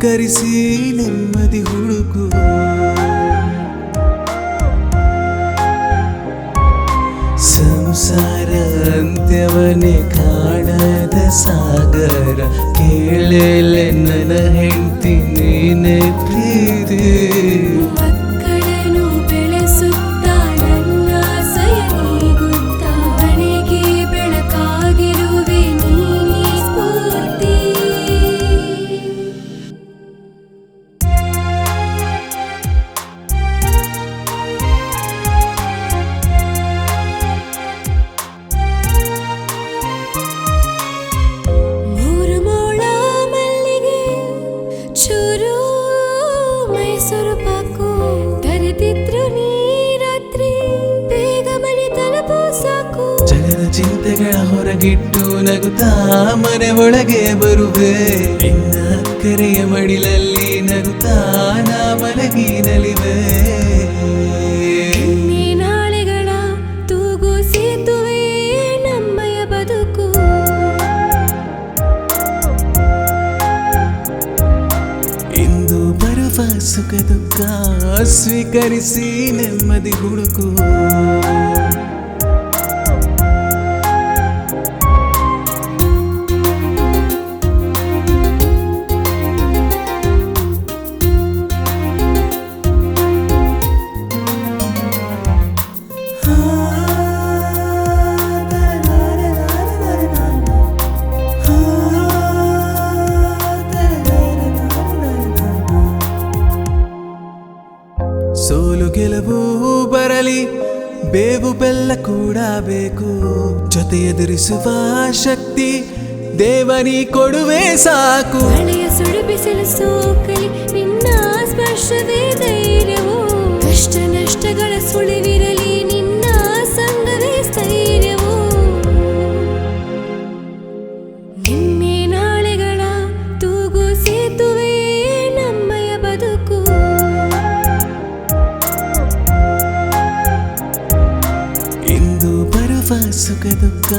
ಸ್ವೀಕರಿಸಿ ನೆಮ್ಮದಿ ಹುಡುಕು. ಸಂಸಾರ ಅಂತ್ಯವನೇ ಕಾಣದ ಸಾಗರ, ಕೇಳಲೆ ನನ್ನ ಹೆಂಡತಿ ನೀನೆ ಪ್ರೀತಿ. ಮಕ್ಕಳನ್ನು ಬೆಳೆಸುತ್ತಾ ನನ್ನ ಆಸೆಯ ನೀಗುತ್ತಾ, ಮನೆಗೆ ಬೆಳಕಾಗಿರುವೆ ನೀನೇ ಸ್ಫೂರ್ತಿ. ಮೂರು ಮೊಳ ಮಲ್ಲಿಗೆ, ಚೂರು ಮೈಸೂರು ಪಾಕು, ತರೆದಿದ್ರು ನೀ ರಾತ್ರಿ, ಬೇಗ ಮನೆ ತಲುಪು ಸಾಕು. ಜಗದ ಚಿಂತೆಗಳ ಹೊರಗಿಟ್ಟು ನಗುತ್ತಾ ಮನೆ ಒಳಗೆ ಬರುವೆ, ನಿನ್ನ ಕರೆಯ ಮಡಿಲಲ್ಲಿ ನಗುತ್ತಾ ನಾ ಮಲಗಿ ನಲಿವೆ. ನಿನ್ನೆ ನಾಳೆಗಳ ತೂಗು ಸೇತುವೆ ನಮ್ಮಯ ಬದುಕು. ಇಂದು ಬರುವ ಸುಖ ದುಃಖ ಸ್ವೀಕರಿಸಿ ನೆಮ್ಮದಿ ಹುಡುಕು. ಸೋಲು ಗೆಲುವು ಬರಲಿ, ಬೇವು ಬೆಲ್ಲ ಕೂಡ ಬೇಕು, ಜೊತೆ ಎದುರಿಸುವ ಶಕ್ತಿ ದೇವನಿ ಕೊಡುವೆ ಸಾಕು. ಮಳೆಯ ಸುಡು ಬಿಸಿಲು ಸೋಕಲಿ, ನಿನ್ನ ಸ್ಪರ್ಶವೇ ಧೈರ್ಯವು. ಕಷ್ಟ ನಷ್ಟಗಳ ಸುಳಿವಿರಲಿ, ನಿನ್ನ ಸಂಗವೇ ಸ್ಥೈರ್ಯವು. ನಿನ್ನೆ ನಾಳೆಗಳ ತೂಗು ಸೇತುವೆ ನಮ್ಮಯ ಬದುಕು. ಇಂದು ಬರುವ ಸುಖ ದುಃಖ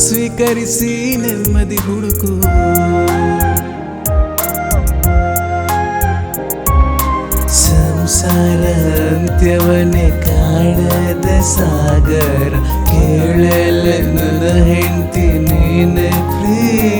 ಸ್ವೀಕರಿಸಿ ನೆಮ್ಮದಿ ಹುಡುಕು. ಸಂಸಾರ ಅಂತ್ಯವನೇ ಕಾಣದ ಸಾಗರ, ಕೇಳಲೆ ನನ್ನ ಹೆಂಡತಿ ನೀನೆ ಪ್ರೀತಿ.